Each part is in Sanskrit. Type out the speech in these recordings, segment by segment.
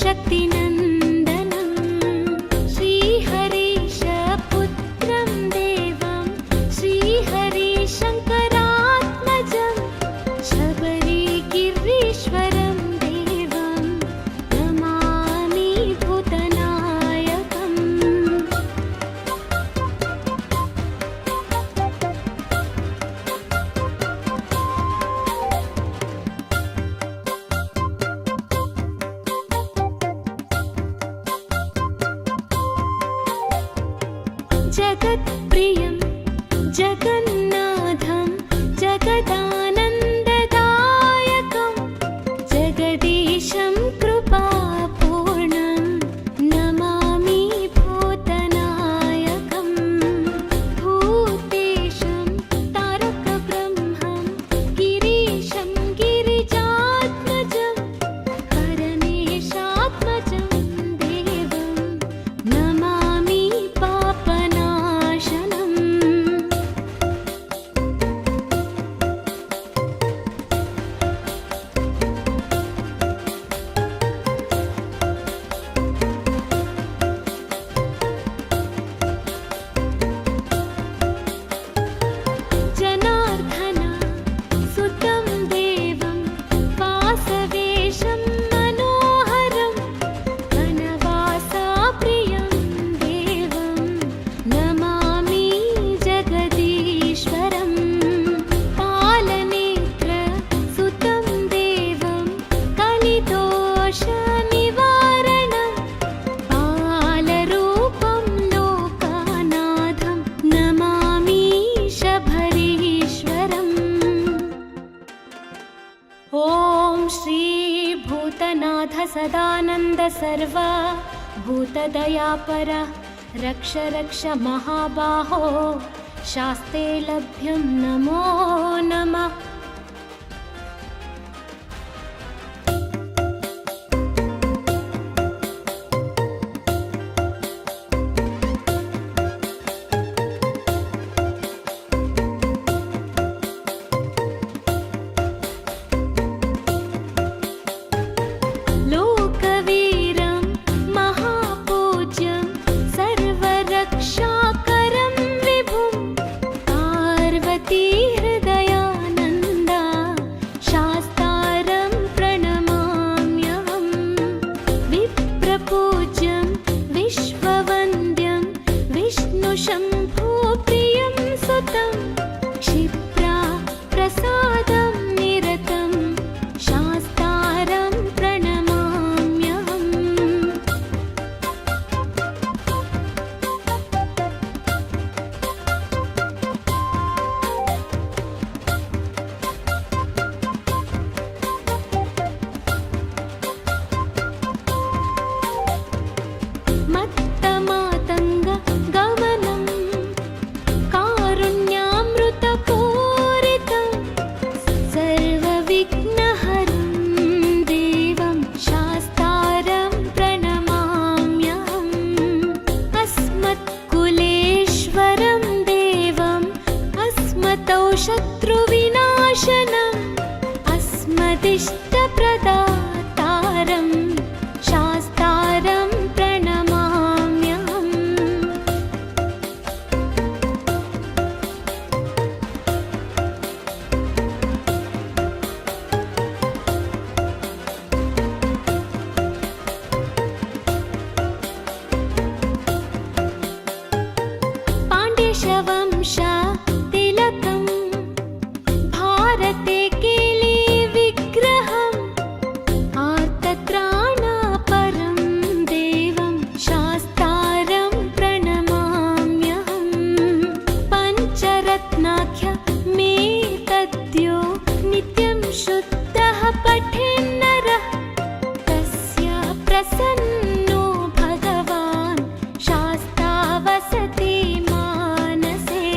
शक्तिनन्दनं श्रीहरीशपुत्रं देवं श्रीहरिशङ्करात्मजं शबरिगिरीश्वरं देवं नमामि भूतनायकम्। जगत्प्रियं जगन्नाथं जगदानन्ददायकं जगदीशं कृपापूर्णं नमामि भूतनायकम्। भूतेशं तारकब्रह्मं गिरीशं गिरिजात्मजं परमेशात्मजं देवं नमामि पापनाशनम्। जनार्दन सुतं देवं वासवेशं मनोहरं वनवासाप्रियं देवं नमामि जगदीश्वरम्। पालनेत्रसुतं देवं कलिदोषनिवारणं बालरूपं लोकानाथं नमामि शबरीश्वरम्। ॐ श्री भूतनाथ सदानन्द सर्वा भूतदयापर रक्ष रक्ष महाबाहो शास्ते लभ्यं नमो नमः। लोकवीरं महापूज्यं सर्वरक्षाकरं विभुं पार्वतीहृदयानन्दा शास्तारं प्रणमाम्यहम्। विप्रपूज्यं विश्ववन्द्यं विष्णुशम्भुप्रियं सुतं क्षिप्रा प्रसादं निरतं शास्तारं प्रणमाम्यहम्। मत्तमातङ्गगमनं कारुण्यामृतपूरितं सर्वविघ्नहरं देवं शास्तारं प्रणमाम्यहम्। अस्मत्कुलेश्वरं देवम् अस्मतौ शत्रुविनाशनम् अस्मदिष्टप्रदातारं शास्तारं प्रणमाम्यहम्। पाण्ड्यवंश तिलकं भारते केली विग्रहम् आर्तत्राणापरं देवं शास्तारं प्रणमाम्यहम्। पञ्चरत्नाख्यमेतद्यो नित्यं शुद्धः पठेन्नरः तस्य प्रसन्नो भगवान् शास्ता वसति मानसे।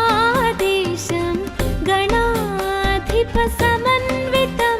त्र्यम्बकपुराधीशं गणाधिपसमन्वितं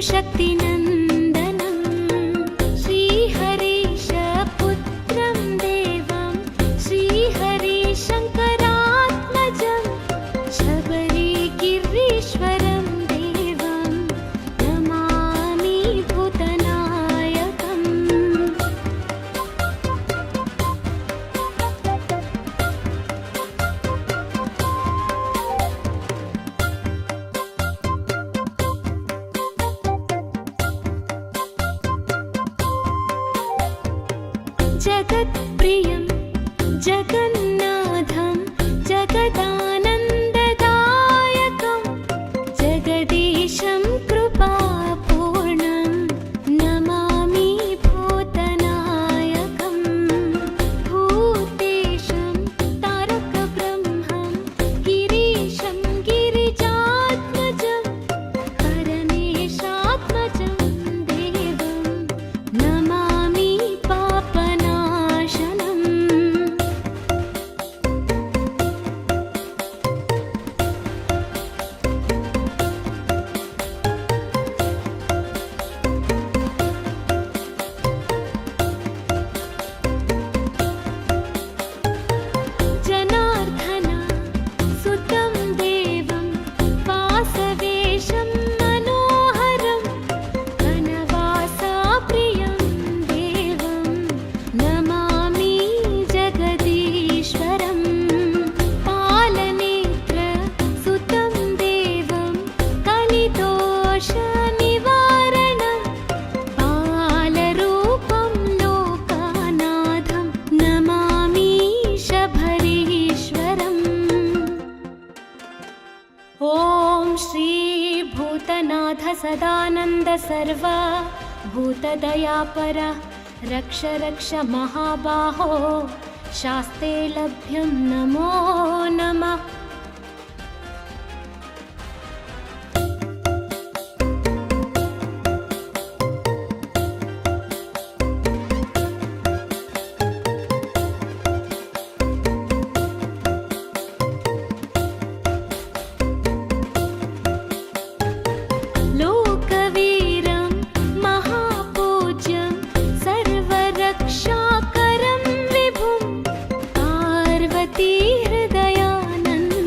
शक्तिनन्दनं श्रीहरीशपुत्रं देवं श्रीहरिशङ्करात्मजं शबरिगिरीश्वरं देवं नमामि भूतनायकम्। जगत्प्रियं जगन्नाथं जगदानन्ददायकं जगदीशं कृपापूर्णं नमामि भूतनायकं। भूतेशं तारकब्रह्मं गिरीशं गिरिजात्मजं परमेशात्मजं देवं नमामि पापनाशनम्। जनार्दन सुतं देवं वासवेशं मनोहरं वनवासप्रियं देवं नमामि जगदीश्वरम्। पालनेत्र सुतं देवं कलिदोषनिवारणं बालरूपं लोकानाथं नमामि शबरीश्वरम्। ॐ श्री भूतनाथ सदानन्द सर्व भूतदयापर रक्ष रक्ष महाबाहो शास्ते लभ्यं नमो नमः। लोकवीरं महापूज्यं सर्वरक्षाकरं विभुं पार्वती हृदयानन्दं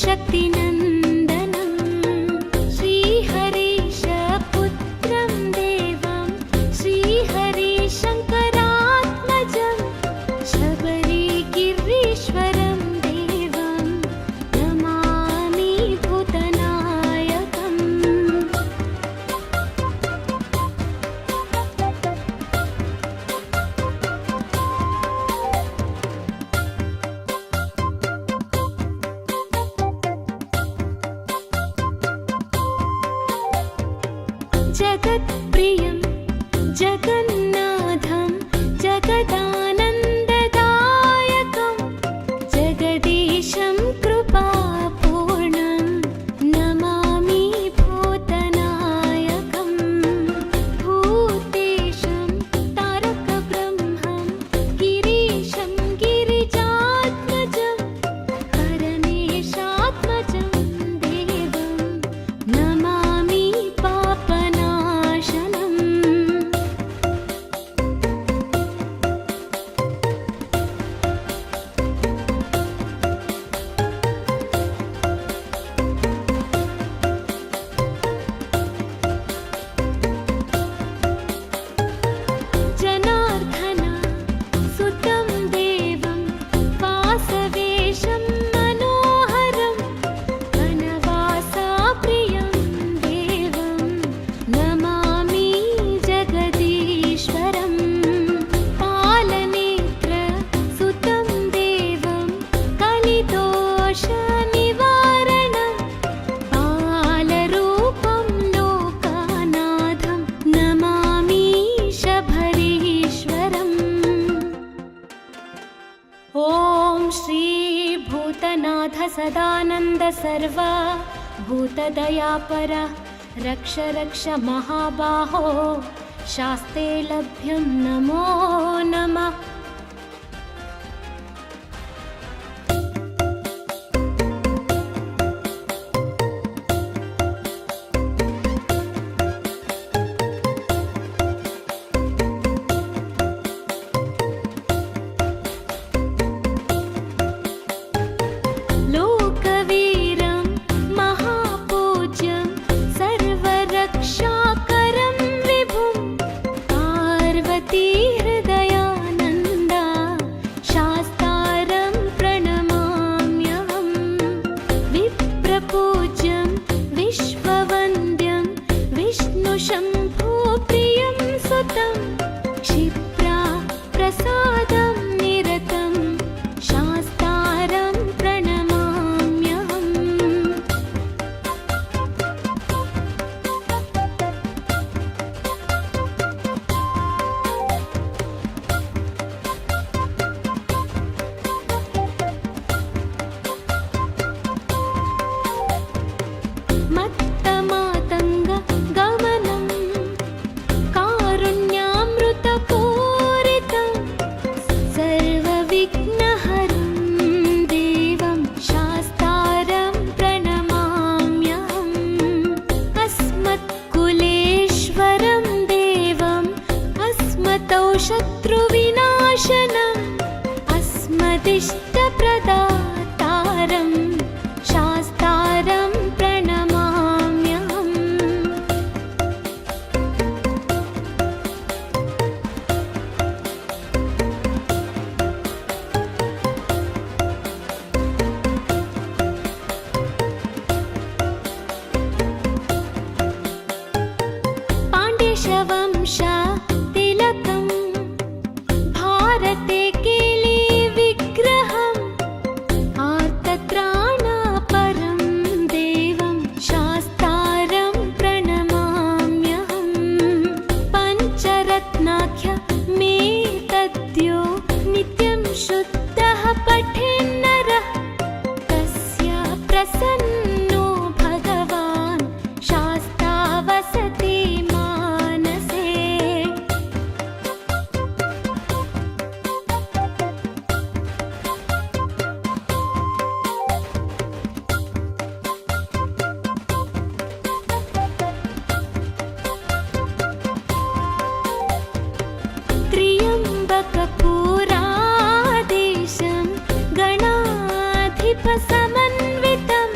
शक्तिनन्दनं श्रीहरीशपुत्रं देवं श्रीहरिशङ्करात्मजं शबरीगिरीश्वरं देवं नमामि भूतनायकम्। जगत्प्रियं जगन्नाथं जगदानन्ददायकं जगदीशं कृपापूर्णं नमामि भूतनायकम्। भूतेशं तारकब्रह्मं गिरीशं गिरिजात्मजं परमेशात्मजं देवं नमामि पापनाशनम्। जनार्दन सुतं देवं वासवेशं मनोहरं वनवासाप्रियं देवं नमामि जगदीश्वरम्। पालनेत्र सुतं देवं कलिदोषनिवारणं बालरूपं लोकानाथं नमामि शबरीश्वरम्। ॐ श्री भूतनाथ सदानन्द सर्वा भूतदयापर रक्ष रक्ष महाबाहो शास्ते लभ्यं नमो नमः। लोकवीरं महापूज्यं सर्वरक्षाकरं विभुं पार्वतीहृदयानन्दा शास्तारं प्रणमाम्यहम्। विप्रपूज्यं विश्ववन्द्यं विष्णुशम्भुप्रियं सुतं क्षिप्रा प्रसादं निरतं शास्तारं प्रणमाम्यहम्। मत्तमातङ्ग गमनं कारुण्यामृतपूरितं सर्वविघ्नहरं देवं शास्तारं प्रणमाम्यहम्। अस्मत्कुलेश्वरं देवम् अस्मतौ शत्रुविनाशनम् अस्मदिष्टप्रदातारं शास्तारं प्रणमाम्यहम्। पाण्ड्यवंश तिलकं भारते केली विग्रहम् आर्तत्राणापरं देवं शास्तारं प्रणमाम्यहम्। पञ्चरत्नाख्य मे तद्यो नित्यं शुद्धः पठेन्नरः तस्य प्रसन्नो भगवान् शास्ता वसति मानसे। त्र्यम्बकपुराधीशं गणाधिपसमन्वितं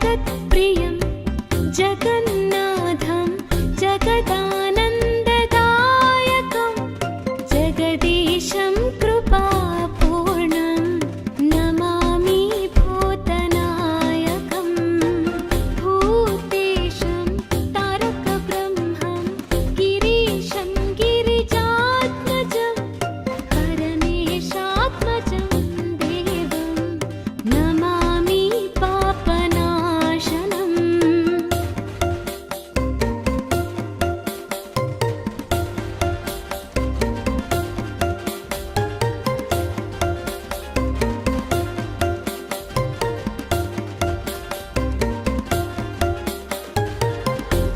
जगत्प्रियं जगन्नाथं जगदानन्ददायकं जगदीशं कृपापूर्णं नमामि भूतनायकं भूतेशं तारकब्रह्मं गिरीशं गिरिजात्मजं परमेशात्मजं देवं नमामि पापनाशनम्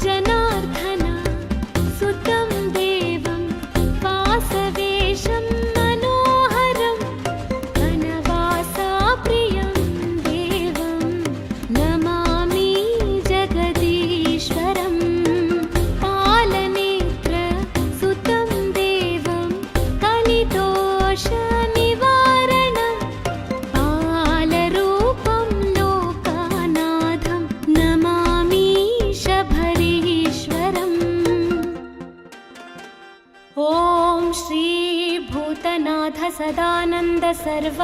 जनार्दन सुतं देवं वासवेशं मनोहरं वनवासाप्रियं देवं नमामि जगदीश्वरं पालनेत्र सुतं देवं कलिदोषनिवारणं बालरूपं लोकानाथं नमामि शबरीश्वरम् ॐ श्री भूतनाथ सदानन्द सर्व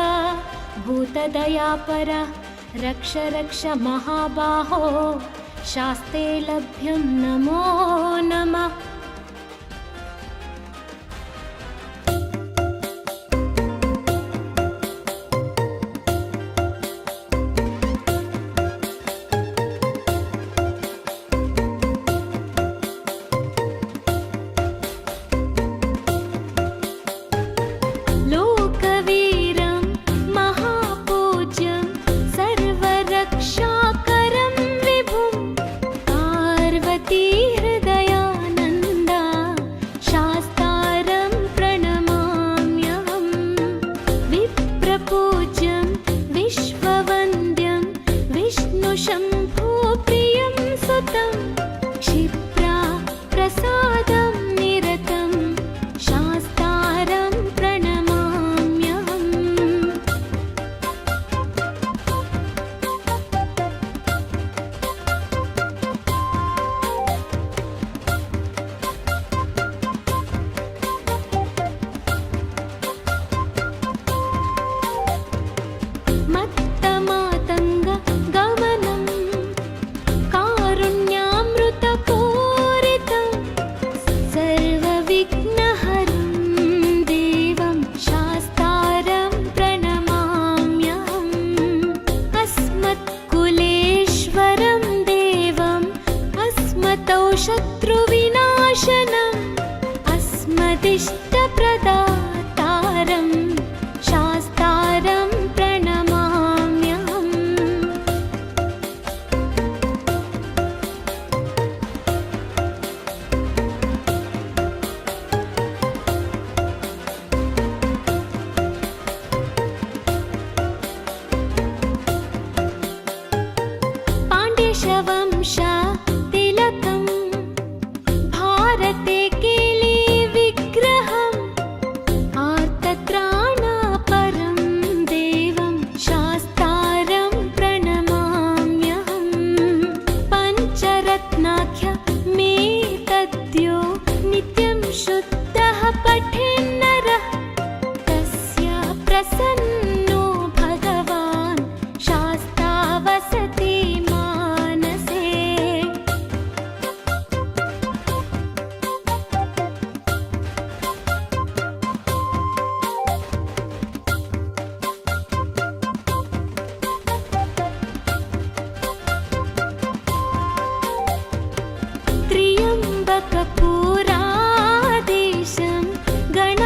भूतदयापर रक्ष रक्ष महाबाहो शास्ते लभ्यं नमो नमः लोकवीरं महापूज्यं सर्वरक्षाकरं विभुं पार्वतीहृदयानन्दा शास्तारं प्रणमाम्यहं विप्रपूज्यं विश्ववन्द्यं विष्णुशम्भुप्रियं सुतं क्षिप्रा प्रसादं निरतं शास्तारं प्रणमाम्यहम् मत्तमातङ्ग गमनं कारुण्यामृतपूरितं सर्वविघ्नहरं देवं शास्तारं प्रणमाम्यहम् अस्मत्कुलेश्वरं देवम् अस्मतौ शत्रुविनाशनम् अस्मदिष्टप्रदातारं शास्तारं प्रणमाम्यहम् पाण्ड्यवंश तिलकं भारते केली विग्रहम् आर्तत्राणापरं देवं शास्तारं प्रणमाम्यहम् पञ्चरत्नाख्य मे तद्यो नित्यं शुद्धः पठेन्नरः तस्य प्रसन्नो भगवान् शास्ता वसति मानसे त्र्यम्बकपुराधीशं गणाधिपसमन्वितं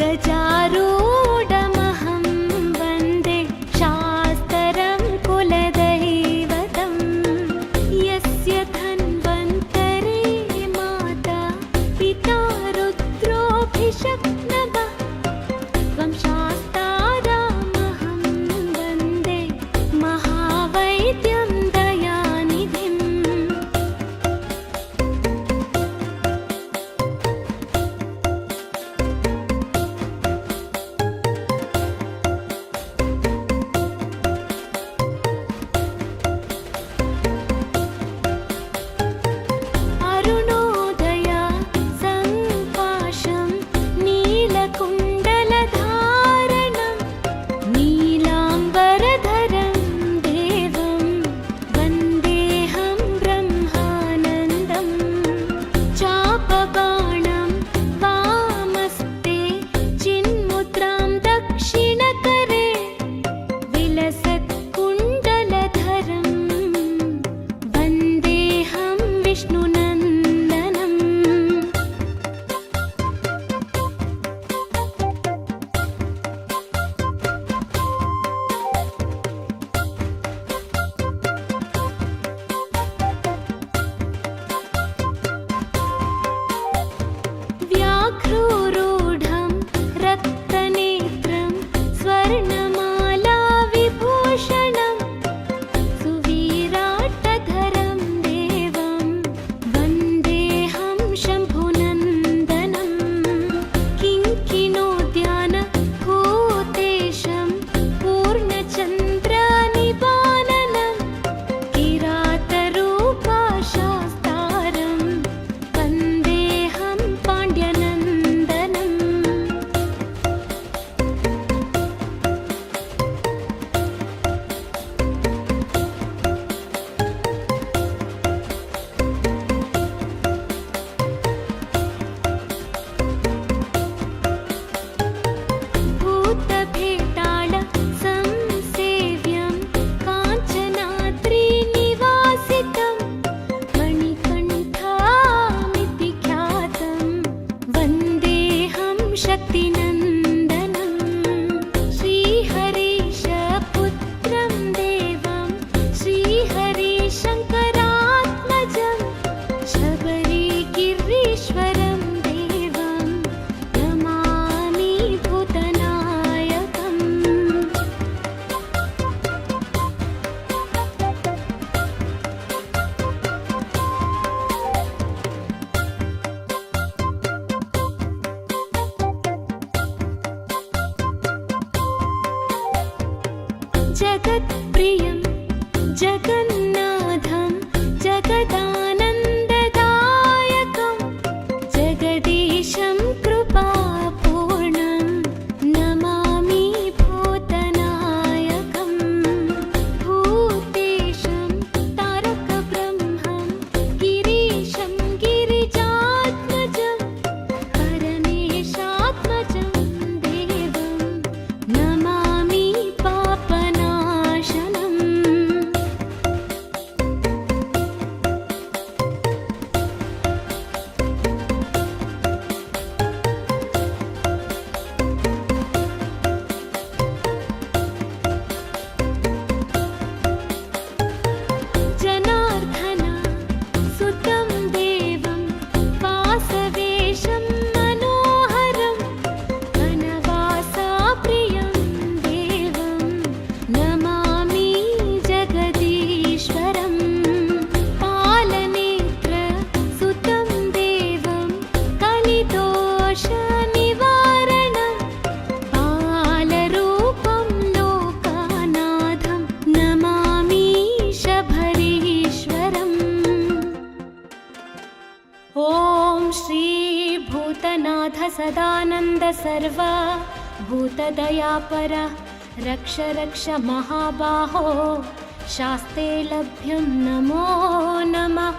गजारूढमहं वन्दे शास्त्रं कुलदैवतं यस्य धन्वन्तरे माता पिता रुद्रोऽभिषक्तः त्वं शास्तारामहं वन्दे महावैद्यं दयानिधिम् शक्तिनन्दनं श्रीहरीशपुत्रं देवं श्रीहरिशङ्करात्मजं शबरीगिरीश्वरं देवं नमामि भूतनायकम्। जगत्प्रियं जगन्नाथं जगदानन्ददायकं जगदीशं कृपापूर्णं नमामि भूतनायकं। भूतेशं तारकब्रह्मं गिरीशं गिरिजात्मजं परमेशात्मजं देवं नमामि पापनाशनम्। जनार्दन सुतं देवं वासवेशं मनोहरं वनवासाप्रियं देवं नमामि जगदीश्वरम्। पालनेत्रसुतं देवं कलिदोषनिवारणं बालरूपं लोकानाथं नमामि शबरीश्वरम्। ॐ श्री भूतनाथ सदानन्द सर्व भूतदयापर रक्ष रक्ष महाबाहो शास्ते लभ्यं नमो नमः।